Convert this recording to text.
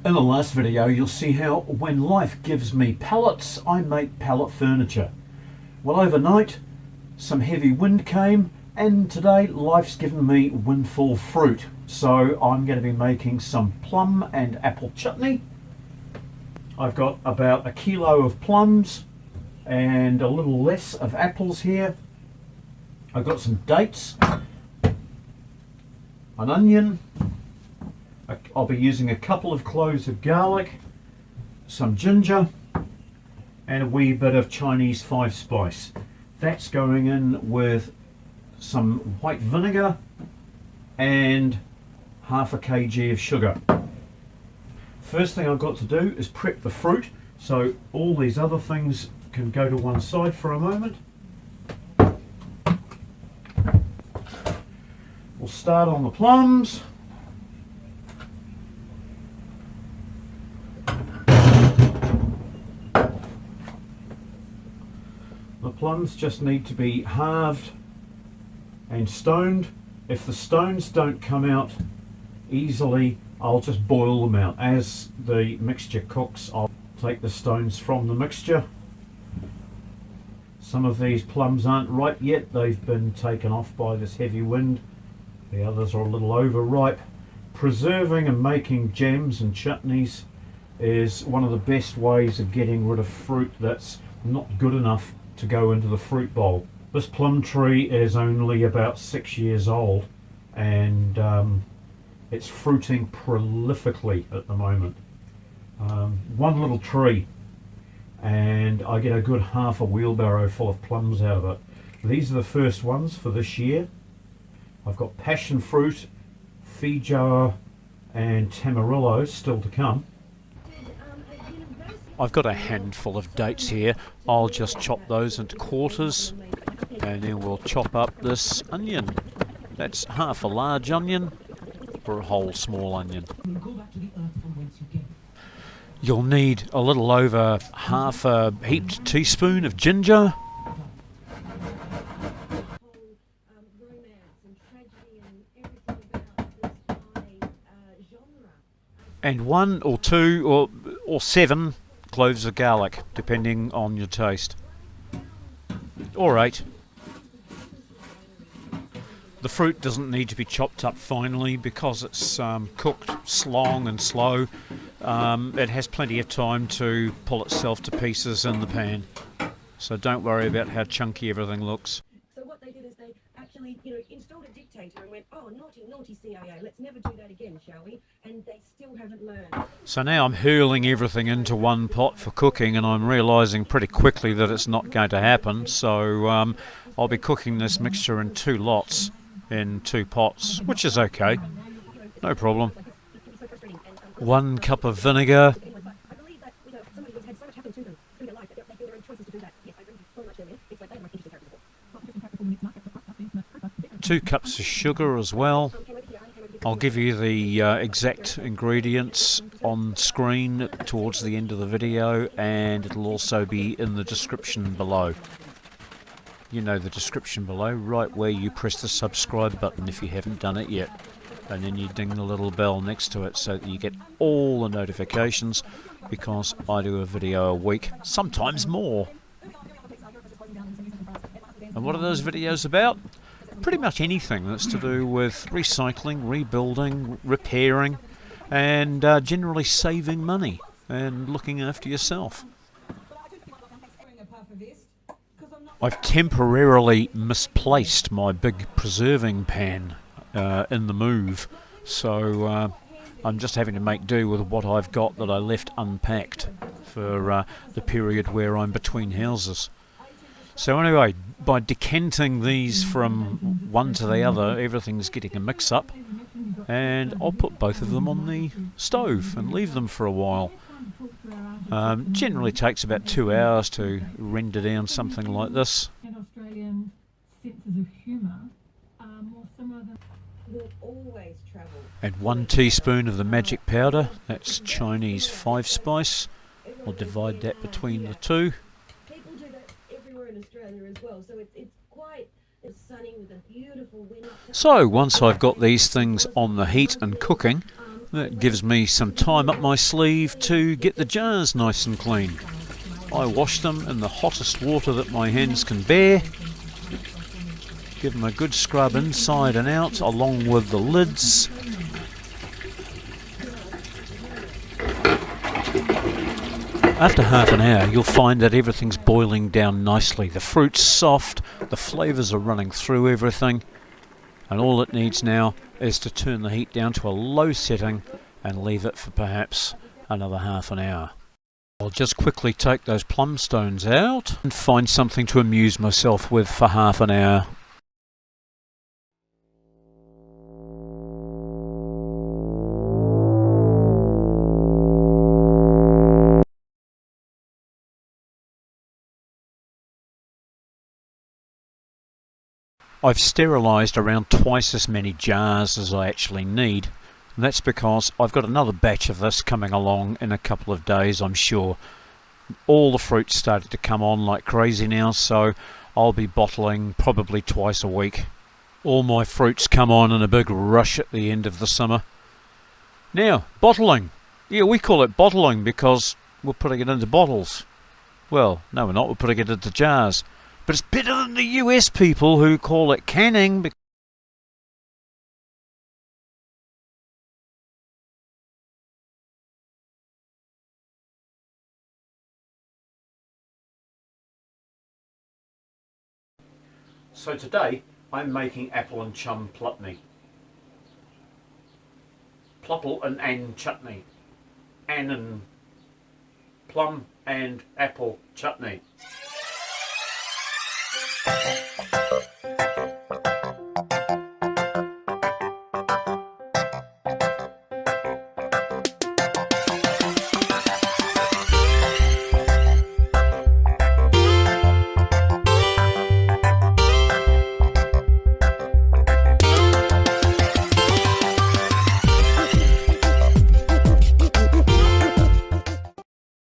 In the last video you'll see how when life gives me pallets I make pallet furniture. Well, overnight some heavy wind came and today life's given me windfall fruit, so I'm going to be making some plum and apple chutney. I've got about 1 kilo of plums and a little less of apples here. I've got some dates, an onion, I'll be using a couple of cloves of garlic, some ginger and a wee bit of Chinese 5 spice. That's going in with some white vinegar and half a kg of sugar. First thing I've got to do is prep the fruit, so all these other things can go to one side for a moment. We'll start on the plums. The plums just need to be halved and stoned. If the stones don't come out easily, I'll just boil them out. As the mixture cooks, I'll take the stones from the mixture. Some of these plums aren't ripe yet, they've been taken off by this heavy wind. The others are a little overripe. Preserving and making jams and chutneys is one of the best ways of getting rid of fruit that's not good enough to go into the fruit bowl. This plum tree is only about 6 years old and it's fruiting prolifically at the moment. One little tree and I get a good half a wheelbarrow full of plums out of it. These are the first ones for this year. I've got passion fruit, T.H.O.R and tamarillo still to come. I've got a handful of dates here. I'll just chop those into quarters and then we'll chop up this onion. That's half a large onion for a whole small onion. You'll need a little over half a heaped teaspoon of ginger. And 1 or 2 or 7 cloves of garlic, depending on your taste. Or 8. The fruit doesn't need to be chopped up finely because it's cooked long and slow. It has plenty of time to pull itself to pieces in the pan. So don't worry about how chunky everything looks. So what they did is they actually, installed a dictator and went, oh, naughty, naughty CIA, let's never do that again, shall we? And they still haven't learned. So now I'm hurling everything into one pot for cooking and I'm realising pretty quickly that it's not going to happen. So I'll be cooking this mixture in 2 lots in 2 pots, which is okay, no problem. 1 cup of vinegar, 2 cups of sugar as well. I'll give you the exact ingredients on screen towards the end of the video and it'll also be in the description below. You know the description below, right where you press the subscribe button if you haven't done it yet. And then you ding the little bell next to it so that you get all the notifications, because I do a video a week, sometimes more. And what are those videos about? Pretty much anything that's to do with recycling, rebuilding, repairing, and generally saving money and looking after yourself. I've temporarily misplaced my big preserving pan in the move, so I'm just having to make do with what I've got that I left unpacked for the period where I'm between houses. So anyway, by decanting these from one to the other, everything's getting a mix-up, and I'll put both of them on the stove and leave them for a while. Generally takes about 2 hours to render down something like this. Australian senses of humour are more similar than Will always travel. Add 1 teaspoon of the magic powder, that's Chinese 5 spice. I'll divide that between the 2. People do that everywhere in Australia as well, so it's quite sunny with a beautiful wind. So once I've got these things on the heat and cooking, That gives me some time up my sleeve to get the jars nice and clean. I wash them in the hottest water that my hands can bear. Give them a good scrub inside and out along with the lids. After half an hour you'll find that everything's boiling down nicely. The fruit's soft, the flavours are running through everything, and all it needs now is to turn the heat down to a low setting and leave it for perhaps another half an hour. I'll just quickly take those plum stones out and find something to amuse myself with for half an hour. I've sterilised around twice as many jars as I actually need, and that's because I've got another batch of this coming along in a couple of days, I'm sure. All the fruit's started to come on like crazy now, so I'll be bottling probably twice a week. All my fruits come on in a big rush at the end of the summer. Now, bottling. Yeah, we call it bottling because we're putting it into bottles. Well, no we're not, we're putting it into jars. But it's better than the US people who call it canning. So today I'm making apple and chum chutney. Plupple and chutney. And plum and apple chutney.